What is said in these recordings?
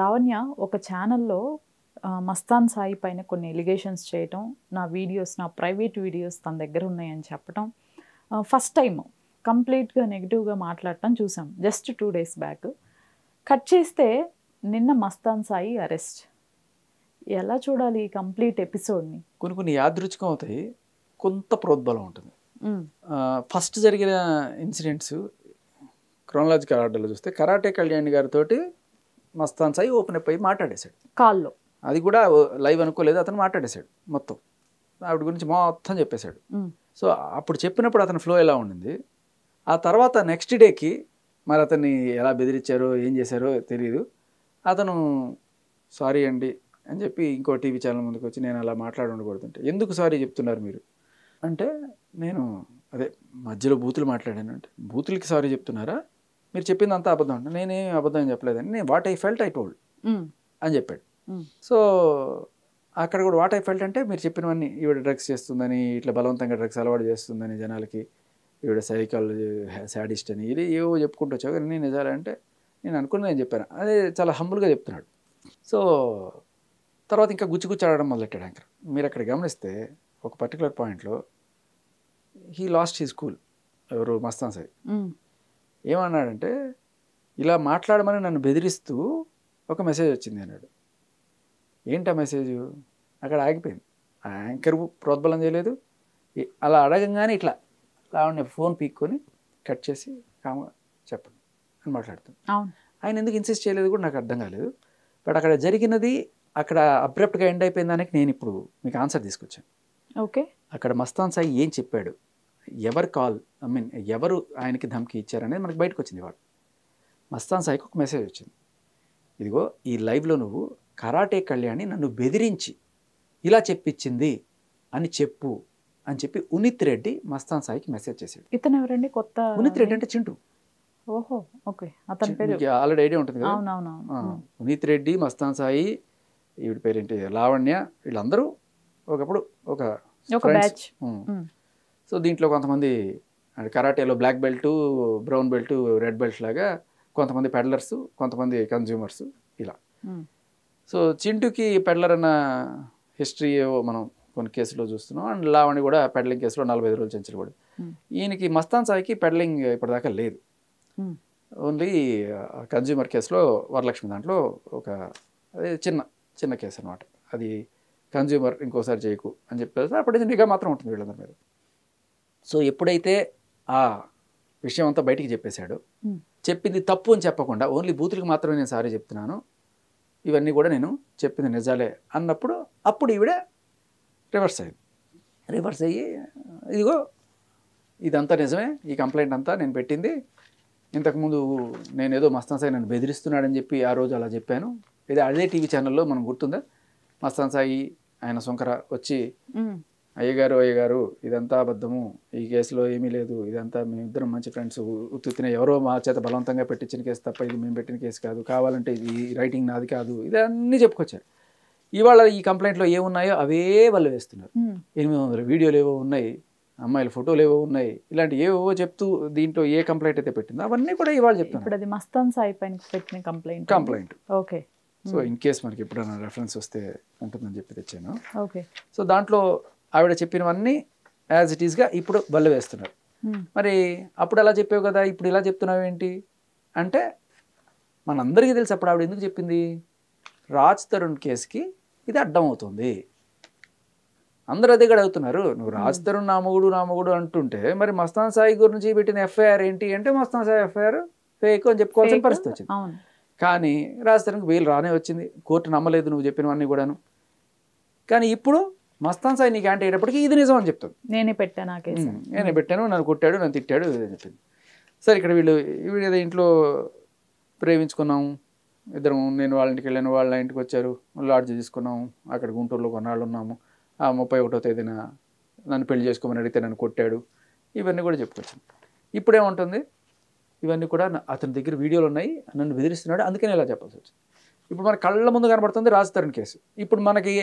లావణ్య ఒక ఛానల్లో మస్తాన్ సాయి పైన కొన్ని ఎలిగేషన్స్ చేయటం, నా వీడియోస్, నా ప్రైవేట్ వీడియోస్ తన దగ్గర ఉన్నాయని చెప్పటం, ఫస్ట్ టైం కంప్లీట్గా నెగిటివ్గా మాట్లాడటం చూసాం జస్ట్ 2 days బ్యాక్. కట్ చేస్తే నిన్న మస్తాన్ సాయి అరెస్ట్. ఎలా చూడాలి ఈ కంప్లీట్ ఎపిసోడ్ని? కొన్ని యాదృచ్ఛికం అవుతాయి, కొంత ప్రోద్బలం ఉంటుంది. ఫస్ట్ జరిగిన ఇన్సిడెంట్స్ క్రోనలాజికల్ ఆర్డర్లో చూస్తే కరాటే కళ్యాణ్ గారితో మస్తాన్ సాయి ఓపెన్ అప్ అయ్యి మాట్లాడేశాడు కాల్లో. అది కూడా లైవ్ అనుకోలేదు, అతను మాట్లాడేశాడు మొత్తం, ఆవిడ గురించి మొత్తం చెప్పేశాడు. సో అప్పుడు చెప్పినప్పుడు అతని ఫ్లో ఎలా ఉండింది. ఆ తర్వాత నెక్స్ట్ డేకి మరి అతన్ని ఎలా బెదిరించారో ఏం చేశారో తెలియదు. అతను సారీ అండి అని చెప్పి ఇంకో టీవీ ఛానల్ ముందుకు వచ్చి నేను అలా మాట్లాడి ఉండకూడదంటే, ఎందుకు సారీ చెప్తున్నారు మీరు అంటే, నేను అదే మధ్యలో బూతులు మాట్లాడాను అంటే, బూతులకి సారీ చెప్తున్నారా, మీరు చెప్పింది అంతా అబద్ధం అంటే, నేనేం అబద్ధం చెప్పలేదని, నేను what I felt I told అని చెప్పాడు. సో అక్కడ కూడా వాట్ ఐ ఫెల్ట్ అంటే, మీరు చెప్పినవన్నీ ఈవిడ డ్రగ్స్ చేస్తుందని, ఇట్లా బలవంతంగా డ్రగ్స్ అలవాటు చేస్తుందని జనాలకి, ఈవిడ సైకాలజీ శాడిస్ట్ అని ఇది ఏవో చెప్పుకుంటూ వచ్చావు, కానీ నేను నిజాలంటే నేను అనుకున్నది నేను చెప్పాను. అదే చాలా హంబుల్గా చెప్తున్నాడు. సో తర్వాత ఇంకా గుచ్చి ఆడడం మొదలెట్టాడు యాంకర్. మీరు అక్కడ గమనిస్తే ఒక పర్టికులర్ పాయింట్లో హీ లాస్ట్ హీ స్కూల్. ఎవరు? మస్తాన్ సాయి ఏమన్నాడంటే, ఇలా మాట్లాడమని నన్ను బెదిరిస్తూ ఒక మెసేజ్ వచ్చింది అన్నాడు. ఏంటి ఆ మెసేజ్? అక్కడ ఆగిపోయింది. ఆ యాంకర్ ప్రోద్బలం చేయలేదు, అలా అడగంగానే ఇట్లా లావణ్య ఫోన్ పీక్కొని కట్ చేసి కామ్గా చెప్పండి అని మాట్లాడుతాను. ఆయన ఎందుకు ఇన్సిస్ట్ చేయలేదు కూడా నాకు అర్థం కాలేదు. బట్ అక్కడ జరిగినది అక్కడ అబ్రప్ట్గా ఎండ్ అయిపోయిన దానికి నేను ఇప్పుడు మీకు ఆన్సర్ తీసుకొచ్చాను. ఓకే, అక్కడ మస్తాన్ సాయి ఏం చెప్పాడు, ఎవరు ఎవరు ఆయనకి ధమ్కి ఇచ్చారనేది మనకి బయటకు వచ్చింది. వాడు మస్తాన్ సాయికి ఒక మెసేజ్ వచ్చింది, ఇదిగో ఈ లైవ్లో నువ్వు కరాటే కళ్యాణి నన్ను బెదిరించి ఇలా చెప్పించింది అని చెప్పు అని చెప్పి ఉనిత్ రెడ్డి మస్తాన్ సాయికి మెసేజ్ చేశాడు. ఇతను ఎవరండి? కొత్త ఉనిత్ రెడ్డి అంటే చింటూ. ఓహో, ఓకే, అతని పేరు ఆల్రెడీ ఐడియా ఉంటుంది కదా. ఉనిత్ రెడ్డి, మస్తాన్ సాయి, ఈవిడ పేరేంటి లావణ్య, వీళ్ళందరూ ఒకప్పుడు ఒక బ్యాచ్. సో దీంట్లో కొంతమంది కరాటేలో black belt, brown belt, red belt లాగా కొంతమంది పెడ్లర్స్, కొంతమంది కన్జ్యూమర్స్ ఇలా. సో చింటూకి పెడ్లర్ అన్న హిస్టరీ మనం కొన్ని కేసులో చూస్తున్నాం. అండ్ లావణ్య కూడా పెడ్లింగ్ కేసులో 45 రోజులు చెంచులు పడింది. ఈయనకి మస్తాన్ సాయికి పెడ్లింగ్ ఇప్పటిదాకా లేదు, ఓన్లీ కన్జ్యూమర్ కేసులో వరలక్ష్మి దాంట్లో ఒక అదే చిన్న కేసు అనమాట. అది కన్జ్యూమర్ ఇంకోసారి చేయకు అని చెప్పేసి అప్పటి నిఘా మాత్రం ఉంటుంది వీళ్ళందరి మీద. సో ఎప్పుడైతే ఆ విషయం అంతా బయటికి చెప్పేశాడు, చెప్పింది తప్పు అని చెప్పకుండా ఓన్లీ బూతులకు మాత్రమే నేను సారీ చెప్తున్నాను, ఇవన్నీ కూడా నేను చెప్పింది నిజాలే అన్నప్పుడు అప్పుడు ఈవిడ రివర్స్ అయ్యి ఇదిగో ఇదంతా నిజమే, ఈ కంప్లైంట్ అంతా నేను పెట్టింది, ఇంతకుముందు నేను ఏదో మస్తాన్ సాయి నన్ను బెదిరిస్తున్నాడని చెప్పి ఆ రోజు అలా చెప్పాను. అదే టీవీ ఛానల్లో మనం గుర్తుందా, మస్తాన్ సాయి ఆయన శంకర వచ్చి అయ్యగారు ఇదంతా అబద్ధము, ఈ కేసులో ఏమీ లేదు, ఇదంతా మేమిద్దరం మంచి ఫ్రెండ్స్, ఉత్తునే ఎవరో మా చేత బలవంతంగా పెట్టించిన కేసు తప్ప ఇది మేము పెట్టిన కేసు కాదు, కావాలంటే ఇది రైటింగ్ నాది కాదు, ఇదన్నీ చెప్పుకొచ్చారు. ఇవాళ ఈ కంప్లైంట్లో ఏమున్నాయో అవే వాళ్ళు వేస్తున్నారు. 800 వీడియోలు ఏవో ఉన్నాయి, అమ్మాయిల ఫోటోలు ఏవో ఉన్నాయి, ఇలాంటి ఏవో చెప్తూ దీంట్లో ఏ కంప్లైంట్ అయితే పెట్టిందో అవన్నీ కూడా ఇవాళ చెప్తున్నారు. అది మస్తాన్ సాయి పైన పెట్టిన complaint. Okay, so in case మనకి ఎప్పుడైనా రెఫరెన్స్ వస్తే ఉంటుందని చెప్పి తెచ్చాను. ఓకే, సో దాంట్లో ఆవిడ చెప్పినవన్నీ యాజ్ ఇట్ ఈస్గా ఇప్పుడు బల్ల వేస్తున్నారు. మరి అప్పుడు అలా చెప్పావు కదా, ఇప్పుడు ఇలా చెప్తున్నావు ఏంటి అంటే, మనందరికీ తెలుసు అప్పుడు ఆవిడ ఎందుకు చెప్పింది, రాజ్ తరుణ్ కేసుకి ఇది అడ్డం అవుతుంది. అందరూ అదే కూడా అవుతున్నారు, నువ్వు రాజ్ తరుణ్ నా మొగుడు అంటుంటే మరి మస్తాన్ సాయి గురించి పెట్టిన ఎఫ్ఐఆర్ ఏంటి అంటే, మస్తాన్ సాయి ఎఫ్ఐఆర్ ఫేక్ అని చెప్పుకోవాల్సిన పరిస్థితి వచ్చింది. కానీ రాజ్ తరుణ్కి బెయిల్ రానే వచ్చింది, కోర్టు నమ్మలేదు నువ్వు చెప్పినవన్నీ కూడాను. కానీ ఇప్పుడు మస్తాన్ సాయి నీకు యాంటీ అయ్యేటప్పటికి ఇది నిజం అని చెప్తుంది, నేనే పెట్టాను, నన్ను కొట్టాడు, నన్ను తిట్టాడు అని చెప్పింది. సరే ఇక్కడ వీళ్ళు ఇంట్లో ప్రేమించుకున్నాము ఇద్దరం, నేను వాళ్ళ ఇంటికి వెళ్ళాను, వాళ్ళ ఇంటికి వచ్చారు, లాడ్జ్ తీసుకున్నాము, అక్కడ గుంటూరులో కొన్నాళ్ళు ఉన్నాము, ఆ 31వ తేదీన నన్ను పెళ్లి చేసుకోమని అడిగితే నన్ను కొట్టాడు, ఇవన్నీ కూడా చెప్పుకొచ్చాను. ఇప్పుడేముంటుంది, ఇవన్నీ కూడా అతని దగ్గర వీడియోలు ఉన్నాయి, నన్ను బెదిరిస్తున్నాడు, అందుకని ఇలా చెప్పాల్సి వచ్చింది. ఇప్పుడు మన కళ్ళ ముందు కనబడుతుంది రాజ్ తరుణ్ కేసు. ఇప్పుడు మనకి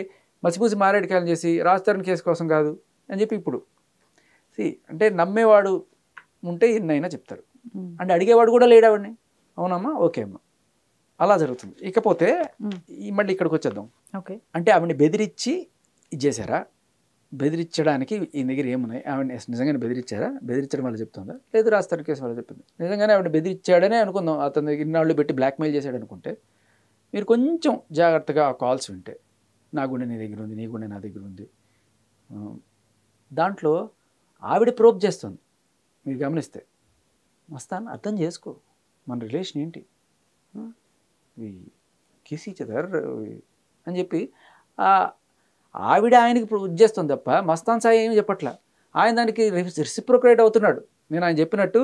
మసిపూసి మారేడుకాయలు చేసి రాజ్ తరుణ్ కేసు కోసం కాదు అని చెప్పి ఇప్పుడు అంటే నమ్మేవాడు ఉంటే ఎన్నైనా చెప్తారు, అంటే అడిగేవాడు కూడా లేడావాడిని, అవునమ్మా ఓకే అమ్మా అలా జరుగుతుంది. ఇకపోతే మళ్ళీ ఇక్కడికి వచ్చేద్దాం. ఓకే. అంటే ఆవిడని బెదిరించి ఇది చేశారా? బెదిరించడానికి ఈ దగ్గర ఏమున్నాయి? ఆవిడ నిజంగానే బెదిరించారా? బెదిరించడం వల్ల చెప్తుందా, లేదు రాస్తారు కేసు వల్ల చెప్తుంది? నిజంగానే ఆవిడ బెదిరించాడనే అనుకుందాం, అతని దగ్గర ఇన్నాళ్ళు పెట్టి బ్లాక్మెయిల్ చేశాడు అనుకుంటే, మీరు కొంచెం జాగ్రత్తగా ఆ కాల్స్ వింటే, నా గుండె నీ దగ్గర ఉంది, నీ గుండె నా దగ్గర ఉంది, దాంట్లో ఆవిడ ప్రోబ్ చేస్తుంది. మీరు గమనిస్తే మస్తాన్ అర్థం చేసుకో, మన రిలేషన్ ఏంటి, కిస్ ఈచ్ అదర్ అని చెప్పి ఆవిడ ఆయనకి ప్రూవ్ చేస్తుంది తప్ప మస్తాన్ సాయి ఏమి చెప్పట్లా. ఆయన దానికి రెసిప్రోకేట్ అవుతున్నాడు. నేను ఆయన చెప్పినట్టు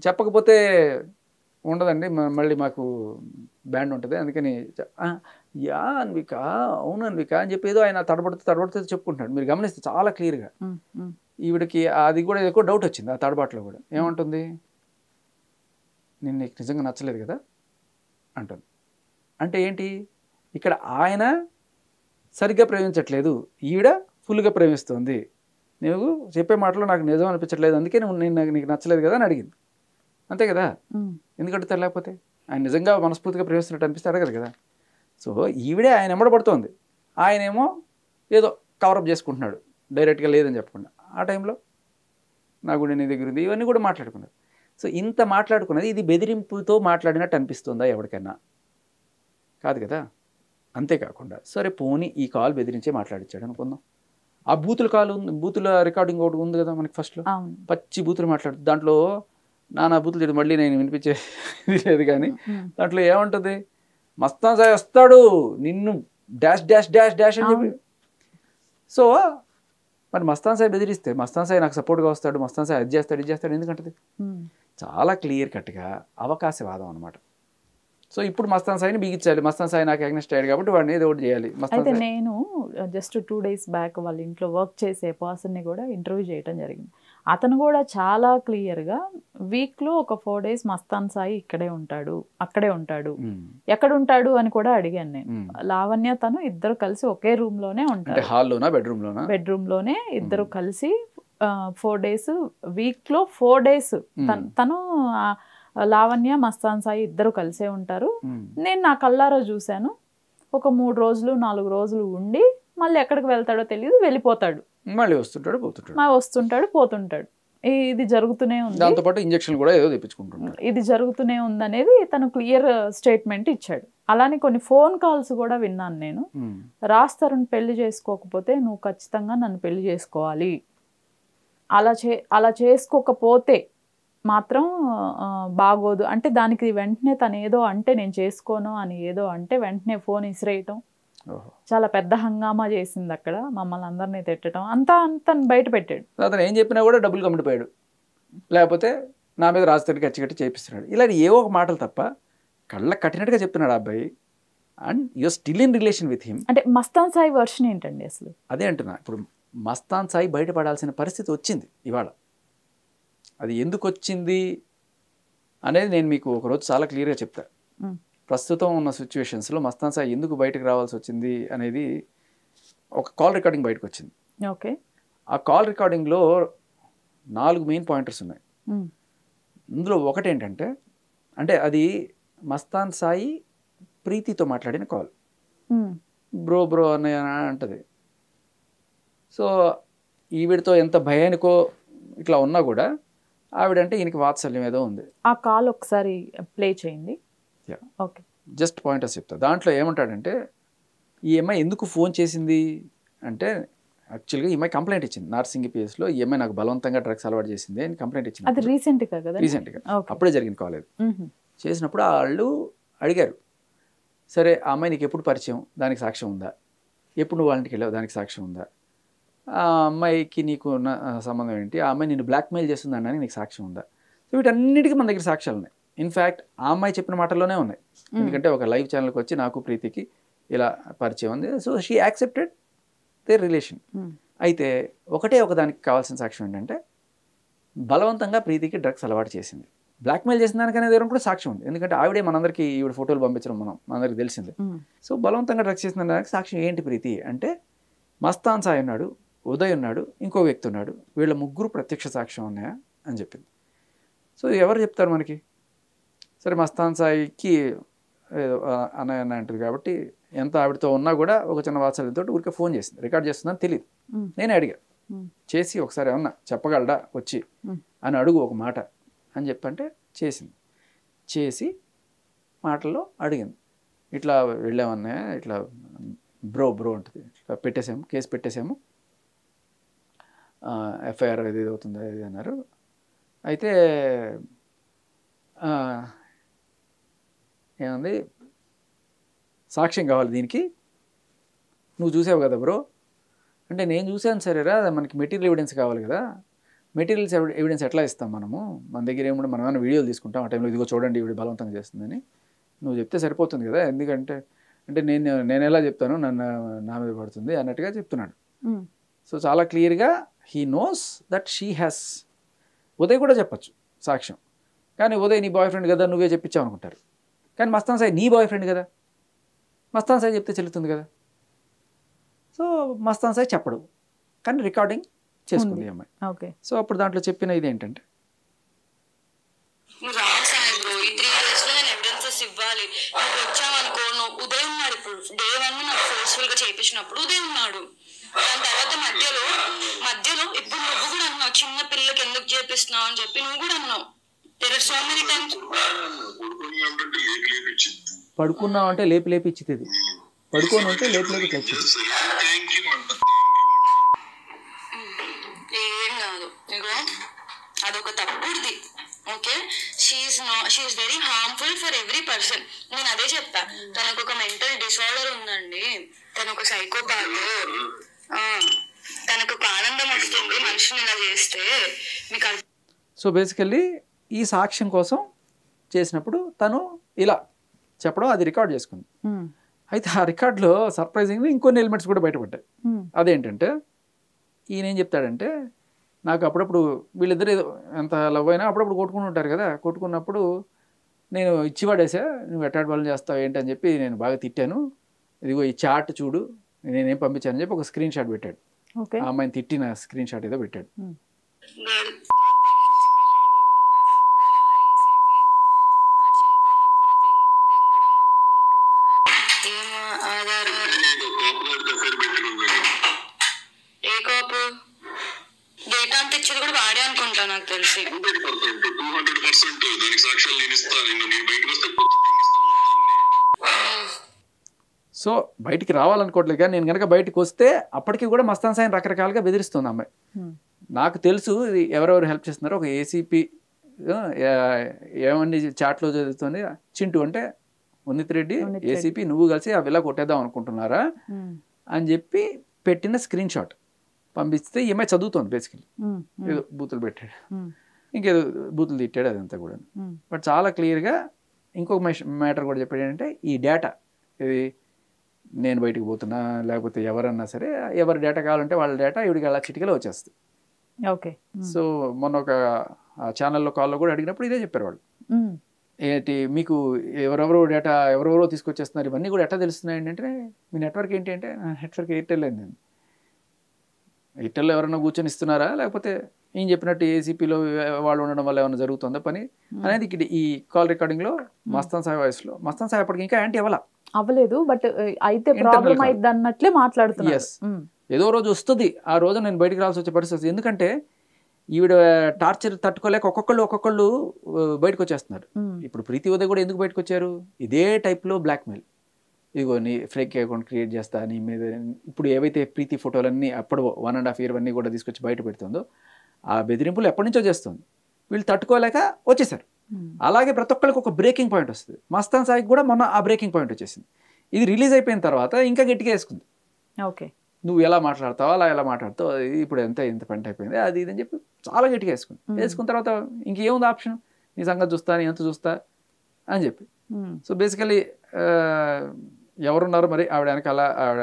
చెప్పకపోతే ఉండదండి, మళ్ళీ మాకు బ్యాండ్ ఉంటుంది, అందుకని యా అన్విక, అవును అన్విక అని చెప్పి ఏదో ఆయన తడబడుతూ చెప్పుకుంటున్నాడు. మీరు గమనిస్తే చాలా క్లియర్గా ఈవిడికి అది కూడా ఎక్కువ డౌట్ వచ్చింది. ఆ తడబాటులో కూడా ఏమంటుంది, నేను నీకు నిజంగా నచ్చలేదు కదా అంటుంది. అంటే ఏంటి, ఇక్కడ ఆయన సరిగ్గా ప్రేమించట్లేదు, ఈవిడ ఫుల్గా ప్రేమిస్తుంది. నువ్వు చెప్పే మాటలో నాకు నిజం అనిపించట్లేదు, అందుకే నేను నీకు నచ్చలేదు కదా అని అడిగింది. అంతే కదా, ఎందుకంటే తెలియకపోతే ఆయన నిజంగా మనస్ఫూర్తిగా ప్రేమిస్తున్నట్టు అనిపిస్తే అడగరు కదా. సో ఈవిడే ఆయన ఎమ్మడబడుతోంది, ఆయనేమో ఏదో కవరప్ చేసుకుంటున్నాడు డైరెక్ట్గా లేదని చెప్పకుండా. ఆ టైంలో నా గుండె నీ దగ్గర ఉంది ఇవన్నీ కూడా మాట్లాడుకున్నారు. సో ఇంత మాట్లాడుకున్నది ఇది బెదిరింపుతో మాట్లాడినట్టు అనిపిస్తుందా ఎవరికైనా? కాదు కదా. అంతేకాకుండా సరే పోనీ ఈ కాల్ బెదిరించే మాట్లాడించాడు అనుకుందాం, ఆ బూతుల రికార్డింగ్ ఒకటి ఉంది కదా మనకి ఫస్ట్లో, పచ్చి బూతులు మాట్లాడు, దాంట్లో నానా బూతులు చేయడం మళ్ళీ నేను వినిపించే లేదు, కానీ దాంట్లో ఏముంటుంది, మస్తాన్ సాయి వస్తాడు నిన్ను డాష్ డాష్ డాష్ డాష్ అని చెప్పి. సో మరి మస్తాన్ సాయి బెదిరిస్తే మస్తాన్ సాయి నాకు సపోర్ట్గా వస్తాడు, మస్తాన్ సాయి అది చేస్తాడు ఇది చేస్తాడు ఎందుకంటది? చాలా క్లియర్ కట్గా అవకాశవాదం అనమాట. సో ఇప్పుడు మస్తాన్ సాయిని బిగించాలి, మస్తాన్ సాయి నాకు అగ్నెస్ట్ అయ్యాడు కాబట్టి వాడిని ఏదో ఒకటి చేయాలి. అయితే నేను జస్ట్ 2 days బ్యాక్ వాళ్ళ ఇంట్లో వర్క్ చేసే పర్సన్ని కూడా ఇంటర్వ్యూ చేయడం జరిగింది. అతను కూడా చాలా క్లియర్గా వీక్లో ఒక 4 days మస్తాన్ సాయి ఇక్కడే ఉంటాడు, అక్కడే ఉంటాడు, ఎక్కడ ఉంటాడు అని కూడా అడిగాను నేను. లావణ్య తను ఇద్దరు కలిసి ఒకే రూమ్లోనే ఉంటారు, హాల్లోనా బెడ్రూమ్లోనే ఇద్దరు కలిసి 4 days, వీక్లో 4 days తను లావణ్య మస్తాన్ సాయి ఇద్దరు కలిసే ఉంటారు. నేను నా కళ్ళారా చూశాను. ఒక 3 రోజులు 4 రోజులు ఉండి మళ్ళీ ఎక్కడికి వెళ్తాడో తెలియదు, వెళ్ళిపోతాడు, మళ్ళీ వస్తుంటాడు పోతుంటాడు. ఇది జరుగుతూనే ఉంది, దాంతోపాటు ఇంజెక్షన్ కూడా ఏదో తెప్పించుకుంటున్నాడు, ఇది జరుగుతూనే ఉందనేది తను క్లియర్ స్టేట్మెంట్ ఇచ్చాడు. అలానే కొన్ని ఫోన్ కాల్స్ కూడా విన్నాను నేను. రాజ్ తరుణ్ పెళ్లి చేసుకోకపోతే నువ్వు ఖచ్చితంగా నన్ను పెళ్లి చేసుకోవాలి, అలా చేసుకోకపోతే మాత్రం బాగోదు అంటే దానికి వెంటనే తను ఏదో అంటే నేను చేసుకోను అని ఏదో అంటే వెంటనే ఫోన్ ఇసిరేయటం, చాలా పెద్ద హంగామా చేసింది అక్కడ, మమ్మల్ని అందరినీ తిట్టడం అంతా బయట పెట్టాడు. అతను ఏం చెప్పినా కూడా డబ్బులు కమ్మిడిపోయాడు, లేకపోతే నా మీద రాజధాని కచ్చి చేపిస్తున్నాడు, ఇలా ఏవో ఒక మాటలు తప్ప కళ్ళ కట్టినట్టుగా చెప్తున్నాడు ఆ అబ్బాయి. And you're still in relation with him. అంటే మస్తాన్ సాయి వర్షన్ ఏంటండి అసలు? అదే అంటున్నా, ఇప్పుడు మస్తాన్ సాయి బయటపడాల్సిన పరిస్థితి వచ్చింది ఇవాళ. అది ఎందుకు వచ్చింది అనేది నేను మీకు ఒకరోజు చాలా క్లియర్గా చెప్తా. ప్రస్తుతం ఉన్న సిచ్యువేషన్స్లో మస్తాన్ సాయి ఎందుకు బయటకు రావాల్సి వచ్చింది అనేది ఒక కాల్ రికార్డింగ్ బయటకు వచ్చింది. ఓకే. ఆ కాల్ రికార్డింగ్లో 4 మెయిన్ పాయింటర్స్ ఉన్నాయి. ఇందులో ఒకటి ఏంటంటే, అంటే అది మస్తాన్ సాయి ప్రీతితో మాట్లాడిన కాల్. బ్రో అన్నయ్య అంటది. సో ఈవిడితో ఎంత భయానికో ఇట్లా ఉన్నా కూడా ఆవిడంటే ఈయనకి వాత్సల్యం ఏదో ఉంది. ఆ కాల్ ఒకసారి ప్లే చేయండి. ఓకే, జస్ట్ పాయింటర్స్ చెప్తా. దాంట్లో ఏమంటాడంటే, ఈ అమ్మాయి ఎందుకు ఫోన్ చేసింది అంటే, యాక్చువల్గా ఈ అమ్మాయి కంప్లైంట్ ఇచ్చింది నార్సింగి పిఎస్లో, ఈ అమ్మాయి నాకు బలవంతంగా డ్రగ్స్ అలవాటు చేసింది అని కంప్లైంట్ ఇచ్చింది. అది రీసెంట్గా అప్పుడే జరిగిన కాల్ అది. చేసినప్పుడు వాళ్ళు అడిగారు, సరే ఆ అమ్మాయి నీకు ఎప్పుడు పరిచయం, దానికి సాక్ష్యం ఉందా, ఎప్పుడు నువ్వు వాళ్ళకి వెళ్ళావు, దానికి సాక్ష్యం ఉందా, ఆ అమ్మాయికి నీకు ఉన్న సంబంధం ఏంటి, ఆ అమ్మాయి నిన్ను బ్లాక్మెయిల్ చేస్తుంది అనడానికి నీకు సాక్ష్యం ఉందా. సో వీటన్నిటికీ మన దగ్గర సాక్ష్యాలు ఉన్నాయి. ఇన్ఫ్యాక్ట్ ఆ అమ్మాయి చెప్పిన మాటల్లోనే ఉన్నాయి, ఎందుకంటే ఒక లైవ్ ఛానల్కి వచ్చి నాకు ప్రీతికి ఇలా పరిచయం ఉంది, so she accepted their relation. అయితే ఒక దానికి కావాల్సిన సాక్ష్యం ఏంటంటే, బలవంతంగా ప్రీతికి డ్రగ్స్ అలవాటు చేసింది, బ్లాక్మెయిల్ చేసిన దానికనే దగ్గర కూడా సాక్ష్యం ఉంది, ఎందుకంటే ఆవిడే మనందరికీ ఈవిడ ఫోటోలు పంపించడం మనందరికీ తెలిసిందే. సో బలవంతంగా డ్రగ్స్ చేసిన దానికి సాక్ష్యం ఏంటి ప్రీతి అంటే, మస్తాన్ సాయి ఉన్నాడు, ఉదయ్ ఉన్నాడు, ఇంకో వ్యక్తి ఉన్నాడు, వీళ్ళ 3 ప్రత్యక్ష సాక్ష్యం ఉన్నాయా అని చెప్పింది. సో ఎవరు చెప్తారు మనకి? సరే మస్తాన్ సాయికి అన్నయ్య అన్న అంటుంది కాబట్టి ఎంత ఆవిడతో ఉన్నా కూడా ఒక చిన్న వాత్సల్యంతో ఊరికే ఫోన్ చేసింది. రికార్డ్ చేస్తుందని తెలియదు. నేనే అడిగా, చేసి ఒకసారి ఏమన్నా చెప్పగలడా వచ్చి అని అడుగు ఒక మాట అని చెప్పంటే చేసింది. చేసి మాటల్లో అడిగింది, ఇట్లా వెళ్ళామన్నా ఇట్లా బ్రో ఉంటుంది, ఇట్లా పెట్టేసాము, కేసు పెట్టేసాము, ఎఫ్ఐఆర్ ఇది అవుతుంది ఇది అన్నారు. అయితే ఏముంది సాక్ష్యం కావాలి దీనికి, నువ్వు చూసావు కదా బ్రో అంటే, నేను చూసాను సరేరా, మనకి మెటీరియల్ ఎవిడెన్స్ కావాలి కదా, మెటీరియల్స్ ఎవిడెన్స్ ఎట్లా ఇస్తాం మనము, మన దగ్గర ఏముంటే మనం ఏమైనా వీడియోలు తీసుకుంటాం ఆ టైంలో, ఇదిగో చూడండి ఇవి బలవంతంగా చేస్తుందని నువ్వు చెప్తే సరిపోతుంది కదా, ఎందుకంటే అంటే నేను ఎలా చెప్తాను, నా మీద పడుతుంది అన్నట్టుగా చెప్తున్నాడు. సో చాలా క్లియర్గా he knows that she has. Uday కూడా చెప్పచ్చు సాక్ష్యం, కానీ ఉదయ్ నీ బాయ్ ఫ్రెండ్ కదా నువ్వే చెప్పించావు అనుకుంటారు. కానీ మస్తాన్ సాయి నీ బాయ్ ఫ్రెండ్ కదా, మస్తాన్ సాయి చెప్తే చెల్లుతుంది కదా. సో మస్తాన్ సాయి చెప్పడు, కానీ రికార్డింగ్ చేసుకుంది అమ్మాయి. ఓకే. సో అప్పుడు దాంట్లో చెప్పిన ఇది ఏంటంటే, ఇవ్వాలి, నువ్వు వచ్చావనుకో, నువ్వు ఉదయం ఉన్నాడు, ఇప్పుడు డే 1 నాకు ఫోర్స్ఫుల్ గా చేయించినప్పుడు ఉదయం ఉన్నాడు. దాని తర్వాత మధ్యలో ఇప్పుడు నువ్వు కూడా అన్నావు చిన్న పిల్లలకి ఎందుకు చేపిస్తున్నావు అని చెప్పి నువ్వు కూడా అన్నావు. there are so many times. పడుకున్నావు అంటే లేపి ఇచ్చేది, పడుకోను అంటే లేపి ఇచ్చేది. ఏం కాదు, ఇగో అదొక తప్పుడుది. Okay, she's very harmful for every person. నేను అదే చెప్తా, తనకు ఒక మెంటల్ డిసార్డర్ ఉందండి, తను ఒక సైకోపాత్. తనకు ఒక ఆనందం వస్తుంది మనిషిని ఇలా చేస్తే. మీకు సో బేసికల్లీ ఈ సాక్ష్యం కోసం చేసినప్పుడు తను ఇలా చెప్పడం, అది రికార్డ్ చేసుకుంది. అయితే ఆ రికార్డులో సర్ప్రైజింగ్గా ఇంకొన్ని ఎలిమెంట్స్ కూడా బయటపడ్డాయి. అదేంటంటే, ఈయన ఏం చెప్తాడంటే, నాకు అప్పుడప్పుడు వీళ్ళిద్దరు ఏదో ఎంత లవ్ అయినా అప్పుడప్పుడు కొట్టుకుని ఉంటారు కదా, కొట్టుకున్నప్పుడు నేను ఇచ్చివాడేసా, నువ్వు ఎట్టాడు వాళ్ళు చేస్తావు ఏంటని చెప్పి నేను బాగా తిట్టాను, ఇదిగో ఈ చాట్ చూడు నేనేం పంపించానని చెప్పి ఒక స్క్రీన్ షాట్ పెట్టాడు. ఆ అమ్మాయిని తిట్టిన స్క్రీన్ షాట్ ఏదో పెట్టాడు. నాకు తెలిసి సో బయటికి రావాలనుకోవట్లేదు, కానీ నేను కనుక బయటకు వస్తే అప్పటికి కూడా మస్తాన్ సాయిని రకరకాలుగా బెదిరిస్తుంది అమ్మాయి. నాకు తెలుసు ఇది ఎవరెవరు హెల్ప్ చేస్తున్నారో. ఒక ఏసీపీ ఏమని చాట్లో చదువుతుంది, చింటూ అంటే ఉన్నిత్ రెడ్డి ఏసీపీ నువ్వు కలిసి ఆ విలా కొట్టేద్దాం అనుకుంటున్నారా అని చెప్పి పెట్టిన స్క్రీన్ షాట్ పంపిస్తే ఈమె చదువుతోంది. బేసికలీ ఏదో బూతులు పెట్టాడు, ఇంకేదో బూతులు తిట్టాడు, అదంతా కూడా. బట్ చాలా క్లియర్గా ఇంకొక మ్యాటర్ కూడా చెప్పాడు ఏంటంటే, ఈ డేటా ఇది నేను బయటకు పోతున్నా లేకపోతే ఎవరన్నా సరే ఎవరి డేటా కావాలంటే వాళ్ళ డేటా ఇవిడికి అలా చిటికలో వచ్చేస్తుంది. ఓకే. సో మొన్న ఒక ఛానల్లో కాల్లో కూడా అడిగినప్పుడు ఇదే చెప్పారు వాళ్ళు, ఏంటి మీకు ఎవరెవరో తీసుకొచ్చేస్తున్నారు, ఇవన్నీ కూడా ఎట్లా తెలుస్తున్నాయి అంటే, మీ నెట్వర్క్ ఏంటి అంటే, నెట్వర్క్ ఎయిర్టెల్ అయింది. ఎయిర్టెల్లో ఎవరైనా కూర్చొని ఇస్తున్నారా, లేకపోతే ఏం చెప్పినట్టు ఏసీపీలో వాళ్ళు ఉండడం వల్ల ఏమైనా జరుగుతుందా పని అనేది ఇక్కడ ఈ కాల్ రికార్డింగ్లో మస్తాన్ సాయి వాయిస్లో. మస్తాన్ సాయి అప్పటికి ఇంకా యాంటీ అవ్వలేదు, బట్ అయితే ప్రాబ్లం అయింది అన్నట్లే మాట్లాడుతున్నారు. ఏదో రోజు వస్తుంది, ఆ రోజు నేను బయటికి రావాల్సి వచ్చే పరిస్థితి. ఎందుకంటే ఈవిడ టార్చర్ తట్టుకోలేక ఒక్కొక్కళ్ళు బయటకు వచ్చేస్తున్నారు. ఇప్పుడు ప్రీతి ఉదయ్ కూడా ఎందుకు బయటకు వచ్చారు, ఇదే టైప్లో బ్లాక్మెయిల్. ఇదిగో నీ ఫేక్ అకౌంట్ క్రియేట్ చేస్తా నీ మీద, ఇప్పుడు ఏవైతే ప్రీతి ఫోటోలన్నీ అప్పుడు 1.5 year అన్నీ కూడా తీసుకొచ్చి బయట పెడుతుందో ఆ బెదిరింపులు ఎప్పటి నుంచో చేస్తుంది. వీళ్ళు తట్టుకోలేక వచ్చేసారు. అలాగే ప్రతి ఒక్కరికి ఒక బ్రేకింగ్ పాయింట్ వస్తుంది. మస్తాన్ సాయికి కూడా మొన్న ఆ బ్రేకింగ్ పాయింట్ వచ్చేసింది. ఇది రిలీజ్ అయిపోయిన తర్వాత ఇంకా గట్టిగా వేసుకుంది. ఓకే, నువ్వు ఎలా మాట్లాడతావు, అలా ఎలా మాట్లాడతావు, ఇప్పుడు ఇంత పంట అయిపోయింది అది ఇది అని చెప్పి చాలా గట్టిగా వేసుకుంది. వేసుకున్న తర్వాత ఇంకేముంది ఆప్షన్, నీ సంగతి చూస్తా, నీ ఎంత చూస్తా అని చెప్పి. సో బేసికలీ ఎవరున్నారు మరి ఆవిడ వెనకాల, ఆవిడ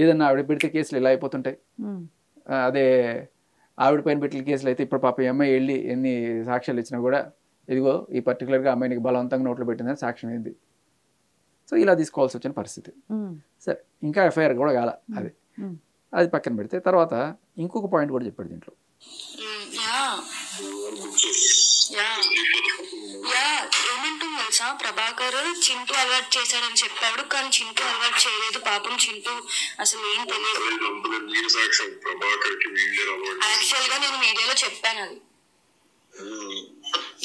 ఏదన్నా ఆవిడ పెడితే కేసులు ఇలా అయిపోతుంటాయి. అదే ఆవిడ పైన పెట్టిన కేసులు అయితే ఇప్పుడు పాప అమ్మాయి వెళ్ళి ఎన్ని సాక్ష్యాలు ఇచ్చినా కూడా ఇదిగో ఈ పర్టికులర్గా అమ్మాయికి బలవంతంగా నోట్లో పెట్టిందని సాక్ష్యం ఏంది. సో ఇలా తీసుకోవాల్సి వచ్చిన పరిస్థితి. సరే, ఇంకా ఎఫ్ఐఆర్ కూడా కాల, అది పక్కన పెడితే తర్వాత ఇంకొక పాయింట్ కూడా చెప్పాడు దీంట్లో. ఏమంటున్నా తెలుసా, ప్రభాకర్ చింటూ అలవాటు చేశాడని చెప్పాడు, కానీ చింటూ అలవాటు చేయలేదు. పాపం చింటూ అసలు ఏం తెలియదు. యాక్చువల్ గా నేను మీడియాలో చెప్పాను, అది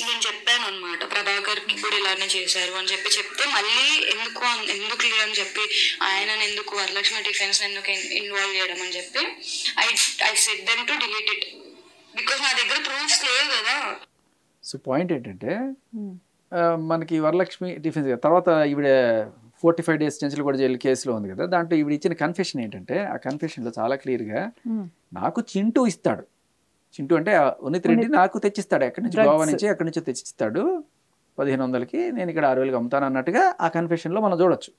నేను చెప్పాను అనమాట, ప్రభాకర్ కి కూడా ఇలానే చేశారు అని చెప్తే మళ్ళీ ఎందుకు అని చెప్పి ఆయన ఎందుకు వరలక్ష్మి టిఫిన్స్ ఎందుకు ఇన్వాల్వ్ చేయడం అని చెప్పి I said them to delete it because నా దగ్గర ప్రూఫ్స్ లేవు కదా. సో పాయింట్ ఏంటంటే మనకి వరలక్ష్మి టిఫిన్స్ తర్వాత ఈవిడ 45 days చెంచులు కూడా జైలు కేసులో ఉంది కదా, దాంట్లో ఈవిడ ఇచ్చిన కన్ఫెషన్ ఏంటంటే ఆ కన్ఫెషన్లో చాలా క్లియర్గా నాకు చింటూ ఇస్తాడు, చింటూ అంటే ఉన్నిత్ రెడ్డి నాకు తెచ్చిస్తాడు, ఎక్కడి నుంచి గోవా నుంచి ఎక్కడి నుంచో తెచ్చిస్తాడు 1500కి, నేను ఇక్కడ 6000కి అమ్ముతాను అన్నట్టుగా ఆ కన్ఫెషన్లో మనం చూడొచ్చు.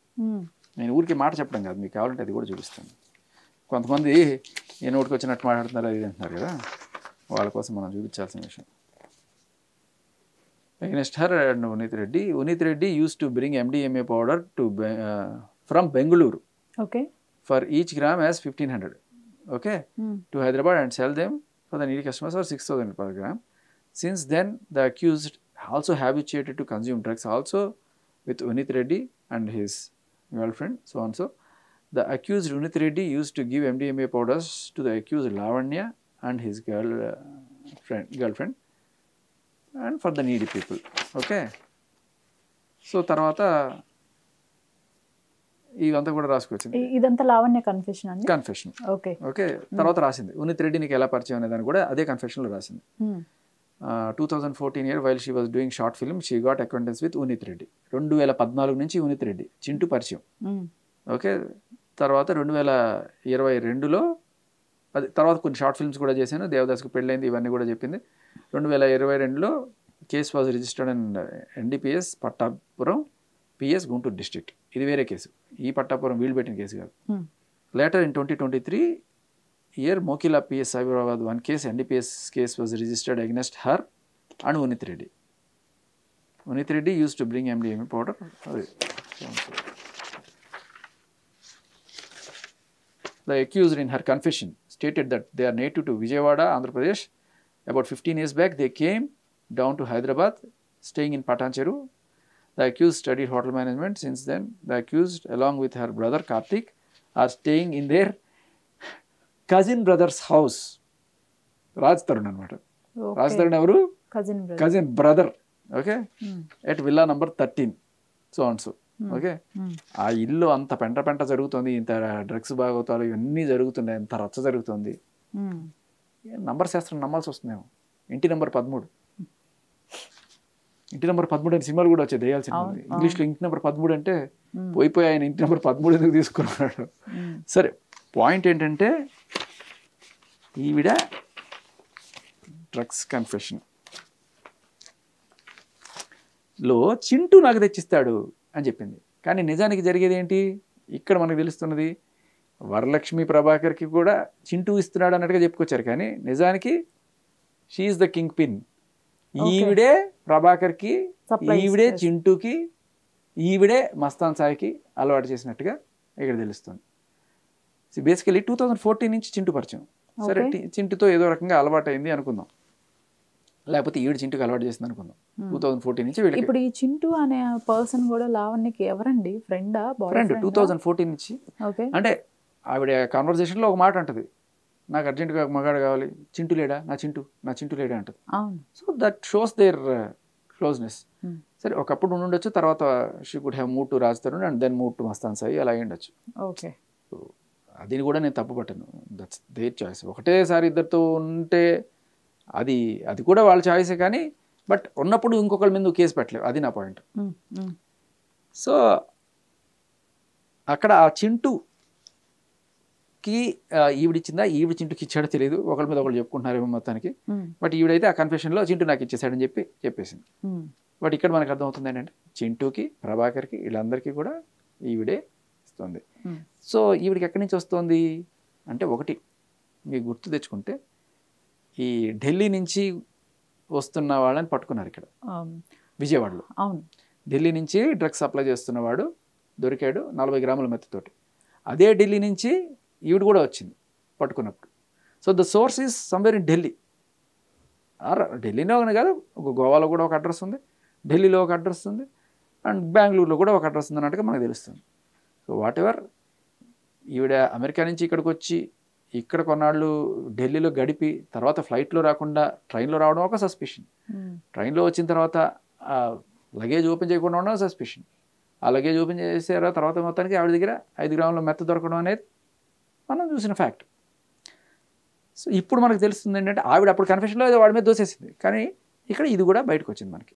నేను ఊరికి మాట చెప్పడం కాదు, మీకు కావాలంటే అది కూడా చూపిస్తాను. కొంతమంది ఏ నోటికి వచ్చినట్టు మాట్లాడుతున్నారు అది అంటున్నారు కదా, వాళ్ళ కోసం మనం చూపించాల్సిన విషయం. Against her and Unith Reddy used to bring MDMA powder from Bengaluru. Okay. For each gram as 1500. Okay. To Hyderabad and sell them for the needy customers for 6000 per gram. Since then, the accused also habituated to consume drugs also with Unith Reddy and his girlfriend, so on so. The accused Unith Reddy used to give MDMA powders to the accused Lavanya and his girlfriend. And for the needy people. Okay. So తర్వాత ఇవంతా కూడా రాసుకొచ్చింది, ఇదంతా Lavanya confession అండి. Confession. Okay okay. తర్వాత రాసింది ఉన్నిత్ రెడ్డి నీకు ఎలా పరిచయం అనేదాన్ని కూడా అదే కన్ఫెషన్లో రాసింది. 2014 while she was doing short film she got acquaintance with Unnith Reddy. 2014 నుంచి ఉన్నిత్ రెడ్డి చింటూ పరిచయం. ఓకే. తర్వాత 2022లో అది తర్వాత కొన్ని షార్ట్ ఫిల్మ్స్ కూడా చేశాను, దేవదాస్కి పెళ్ళైంది, ఇవన్నీ కూడా చెప్పింది. 2022లో case was registered and NDPS Pattapuram PS Guntur district. ఇది వేరే కేసు, ఈ పట్టాపురం వీళ్ళు పెట్టిన కేసు కాదు. Later in 2023 year Mokila PS Cyberabad 1 case NDPS case was registered against her and Unnith Reddy. Unnith Reddy used to bring MDMA powder. The accused in her confession stated that they are native to Vijayawada, Andhra Pradesh. About 15 years back, they came down to Hyderabad, staying in Patancheru. The accused studied hotel management. Since then, the accused, along with her brother Karthik, are staying in their cousin brother's house. Raj Tarun anamata. Raj Tarun avaru? Cousin brother. Okay? At villa number 13. So on so. Okay. ఆ ఇల్లు అంత పెంట జరుగుతుంది, ఇంత drugs బాగోతాలు ఇవన్నీ జరుగుతున్నాయి, ఎంత రచ్చ జరుగుతుంది. నంబర్ శాస్త్రం నమ్మాల్సి వస్తుందేమో. ఇంటి నెంబర్ 13 అని సినిమాలు కూడా వచ్చాయి, దయ్యాల సినిమా. ఇంగ్లీష్లో ఇంటి నెంబర్ 13 అంటే పోయిపోయి ఆయన ఇంటి నెంబర్ 13 ఎందుకు తీసుకున్నాడు. సరే, పాయింట్ ఏంటంటే ఈవిడ డ్రగ్స్ కన్ఫెషన్ లో చింటూ నాకు తెచ్చిస్తాడు అని చెప్పింది. కానీ నిజానికి జరిగేది ఏంటి, ఇక్కడ మనకు తెలుస్తున్నది వరలక్ష్మి ప్రభాకర్కి కూడా చింటూ ఇస్తున్నాడు అన్నట్టుగా చెప్పుకొచ్చారు, కానీ నిజానికి షీఈస్ ద కింగ్ పిన్. ఈవిడే ప్రభాకర్కి, ఈవిడే చింటూకి, ఈవిడే మస్తాన్ సాయికి అలవాటు చేసినట్టుగా ఇక్కడ తెలుస్తుంది. బేసికలీ 2014 నుంచి చింటూ పరిచయం. సరే, చింటూతో ఏదో రకంగా అలవాటు అయింది అనుకుందాం, లేకపోతే ఈవిడ చింటూకి అలవాటు చేసింది అనుకుందాం. 2014 నుంచి వీళ్ళకి. ఇప్పుడు ఈ చింటూ అనే పర్సన్ కూడా లావణ్యకి ఎవరండి, ఫ్రెండ్ 2014 నుంచి. అంటే ఆవిడ కాన్వర్జేషన్లో ఒక మాట అంటది, నాకు అర్జెంటుగా మగాడు కావాలి, చింటూ లేడా, నా చింటూ లేడా అంటది. So that shows their closeness. సరే, ఒకప్పుడు ఉండొచ్చు, తర్వాత she could have move to Raj Tarun and then move to Mastan Sai, అలా ఉండొచ్చు. ఓకే. అది కూడా నేను తప్పు పట్టాను, దట్స్ దేర్ చాయిస్. ఒకటేసారి ఇద్దరితో ఉంటే అది కూడా వాళ్ళ చాయిసే, కానీ బట్ ఉన్నప్పుడు ఇంకొకరి మీద కేసు పెట్టలేవు, అది నా పాయింట్. సో అక్కడ ఆ చింటూకి ఈవిడిచ్చిందా, ఈవిడ చింటూకి ఇచ్చాడో తెలియదు, ఒకరి మీద ఒకళ్ళు చెప్పుకుంటున్నారేమో మొత్తానికి. బట్ ఈవిడైతే ఆ కన్ఫెషన్లో చింటూ నాకు ఇచ్చేసాడని చెప్పేసింది. బట్ ఇక్కడ మనకు అర్థమవుతుంది ఏంటంటే చింటూకి, ప్రభాకర్కి, వీళ్ళందరికీ కూడా ఈవిడే ఇస్తుంది. సో ఈవిడికి ఎక్కడి నుంచి వస్తుంది అంటే, ఒకటి మీకు గుర్తు తెచ్చుకుంటే ఈ ఢిల్లీ నుంచి వస్తున్న వాళ్ళని పట్టుకున్నారు ఇక్కడ విజయవాడలో. అవును, ఢిల్లీ నుంచి డ్రగ్స్ సప్లై చేస్తున్నవాడు దొరికాడు 40 గ్రాముల మెత్తతోటి. అదే ఢిల్లీ నుంచి ఈవిడ కూడా వచ్చింది పట్టుకున్నప్పుడు. So the source is somewhere in Delhi. ఢిల్లీలో కాదు, గోవాలో కూడా ఒక అడ్రస్ ఉంది, ఢిల్లీలో ఒక అడ్రస్ ఉంది, అండ్ బెంగళూరులో కూడా ఒక అడ్రస్ ఉందన్నట్టుగా మనకు తెలుస్తుంది. సో వాట్ ఎవర్, ఈవిడ అమెరికా నుంచి ఇక్కడికి వచ్చి ఇక్కడ కొన్నాళ్ళు ఢిల్లీలో గడిపి తర్వాత ఫ్లైట్లో రాకుండా ట్రైన్లో రావడం ఒక సస్పిషన్. ట్రైన్లో వచ్చిన తర్వాత లగేజ్ ఓపెన్ చేయకుండా ఉండడం సస్పిషన్. ఆ లగేజ్ ఓపెన్ చేసారా తర్వాత మొత్తానికి ఆవిడ దగ్గర 5 గ్రాముల మెత్త దొరకడం అనేది మనం చూసిన ఫ్యాక్ట్. సో ఇప్పుడు మనకు తెలుస్తుంది ఏంటంటే ఆవిడ అప్పుడు కన్ఫెషన్లో వాడి మీద దోసేసింది, కానీ ఇక్కడ ఇది కూడా బయటకు వచ్చింది మనకి.